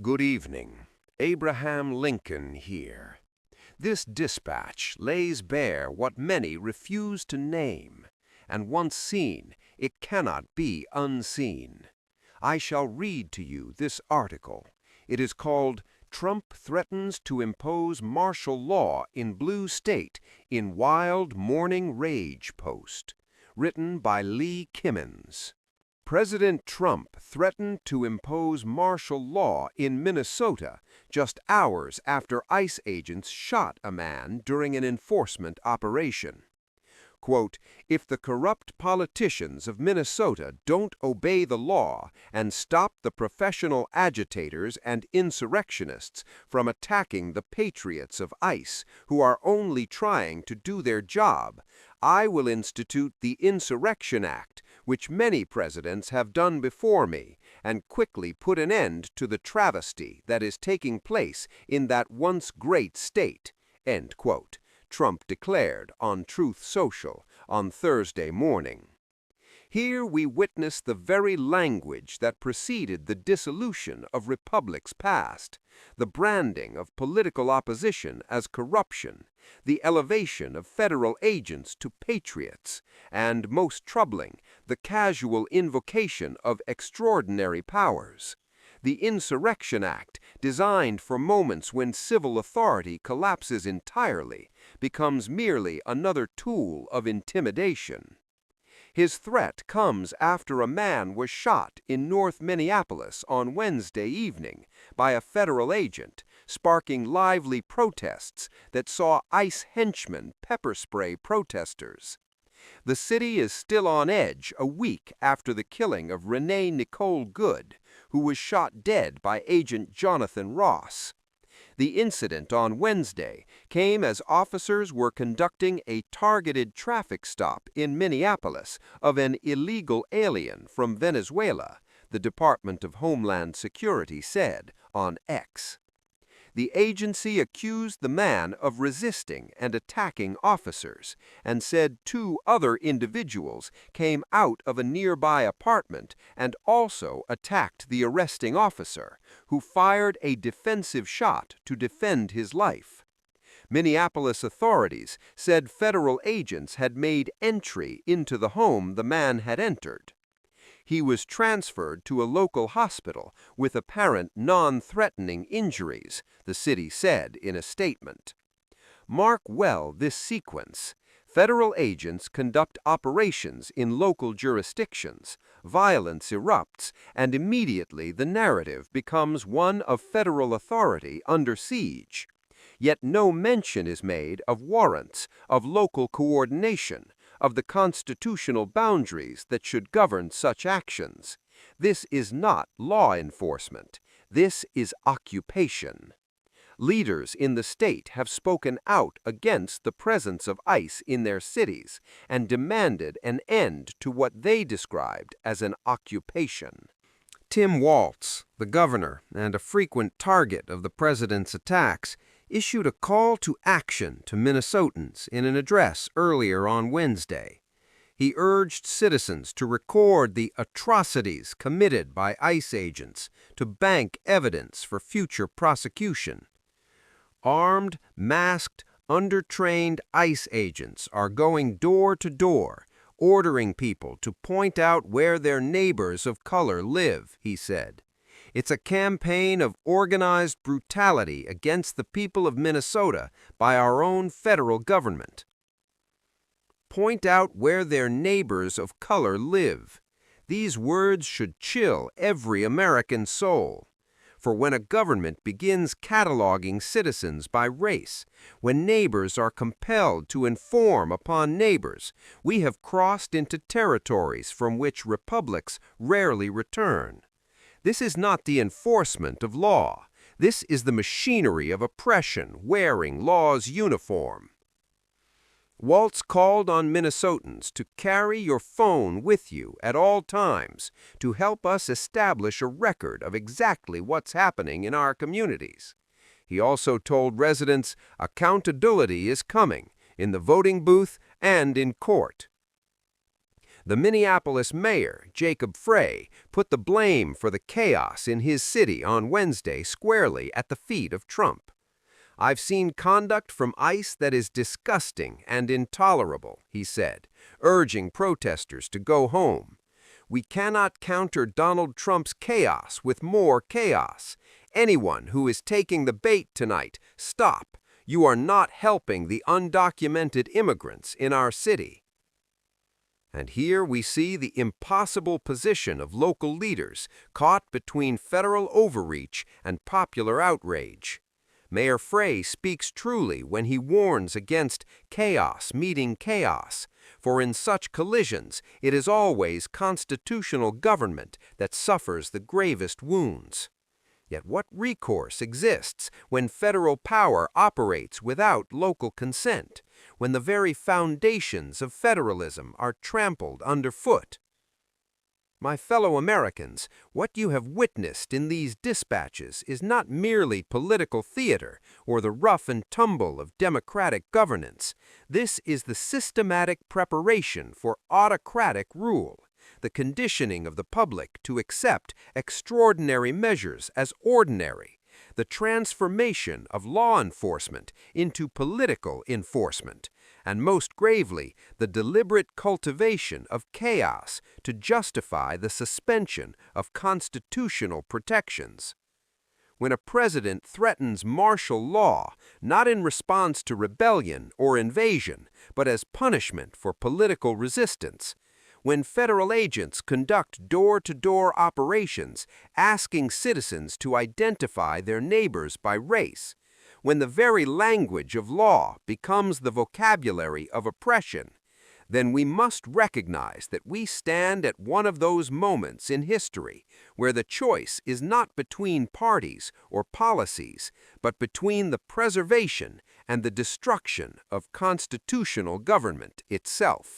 Good evening. Abraham Lincoln here. This dispatch lays bare what many refuse to name, and once seen, it cannot be unseen. I shall read to you this article. It is called "Trump Threatens to Impose Martial Law in Blue State in Wild Morning Rage Post," written by Lee Kimmons. President Trump threatened to impose martial law in Minnesota just hours after ICE agents shot a man during an enforcement operation. Quote, "If the corrupt politicians of Minnesota don't obey the law and stop the professional agitators and insurrectionists from attacking the patriots of ICE, who are only trying to do their job, I will institute the Insurrection Act, which many presidents have done before me, and quickly put an end to the travesty that is taking place in that once great state," end quote, Trump declared on Truth Social on Thursday morning. Here we witness the very language that preceded the dissolution of republics past, the branding of political opposition as corruption, the elevation of federal agents to patriots, and, most troubling, the casual invocation of extraordinary powers. The Insurrection Act, designed for moments when civil authority collapses entirely, becomes merely another tool of intimidation. His threat comes after a man was shot in North Minneapolis on Wednesday evening by a federal agent, sparking lively protests that saw ICE henchmen pepper spray protesters. The city is still on edge a week after the killing of Renee Nicole Good, who was shot dead by Agent Jonathan Ross. The incident on Wednesday came as officers were conducting a targeted traffic stop in Minneapolis of an illegal alien from Venezuela, the Department of Homeland Security said on X. The agency accused the man of resisting and attacking officers, and said two other individuals came out of a nearby apartment and also attacked the arresting officer, who fired a defensive shot to defend his life. Minneapolis authorities said federal agents had made entry into the home the man had entered. He was transferred to a local hospital with apparent non-threatening injuries, the city said in a statement. Mark well this sequence. Federal agents conduct operations in local jurisdictions, violence erupts, and immediately the narrative becomes one of federal authority under siege. Yet no mention is made of warrants, of local coordination, of the constitutional boundaries that should govern such actions. This is not law enforcement. This is occupation. Leaders in the state have spoken out against the presence of ICE in their cities and demanded an end to what they described as an occupation. Tim Walz, the governor and a frequent target of the president's attacks, issued a call to action to Minnesotans in an address earlier on Wednesday. He urged citizens to record the atrocities committed by ICE agents to bank evidence for future prosecution. Armed, masked, undertrained ICE agents are going door to door, ordering people to point out where their neighbors of color live, he said. It's a campaign of organized brutality against the people of Minnesota by our own federal government. Point out where their neighbors of color live. These words should chill every American soul. For when a government begins cataloging citizens by race, when neighbors are compelled to inform upon neighbors, we have crossed into territories from which republics rarely return. This is not the enforcement of law. This is the machinery of oppression wearing law's uniform. Walz called on Minnesotans to carry your phone with you at all times to help us establish a record of exactly what's happening in our communities. He also told residents accountability is coming in the voting booth and in court. The Minneapolis mayor, Jacob Frey, put the blame for the chaos in his city on Wednesday squarely at the feet of Trump. "I've seen conduct from ICE that is disgusting and intolerable," he said, urging protesters to go home. "We cannot counter Donald Trump's chaos with more chaos. Anyone who is taking the bait tonight, stop. You are not helping the undocumented immigrants in our city." And here we see the impossible position of local leaders caught between federal overreach and popular outrage. Mayor Frey speaks truly when he warns against chaos meeting chaos, for in such collisions it is always constitutional government that suffers the gravest wounds. Yet what recourse exists when federal power operates without local consent, when the very foundations of federalism are trampled underfoot? My fellow Americans, what you have witnessed in these dispatches is not merely political theater or the rough and tumble of democratic governance. This is the systematic preparation for autocratic rule, the conditioning of the public to accept extraordinary measures as ordinary, the transformation of law enforcement into political enforcement, and most gravely, the deliberate cultivation of chaos to justify the suspension of constitutional protections. When a president threatens martial law, not in response to rebellion or invasion, but as punishment for political resistance, when federal agents conduct door-to-door operations asking citizens to identify their neighbors by race, when the very language of law becomes the vocabulary of oppression, then we must recognize that we stand at one of those moments in history where the choice is not between parties or policies, but between the preservation and the destruction of constitutional government itself.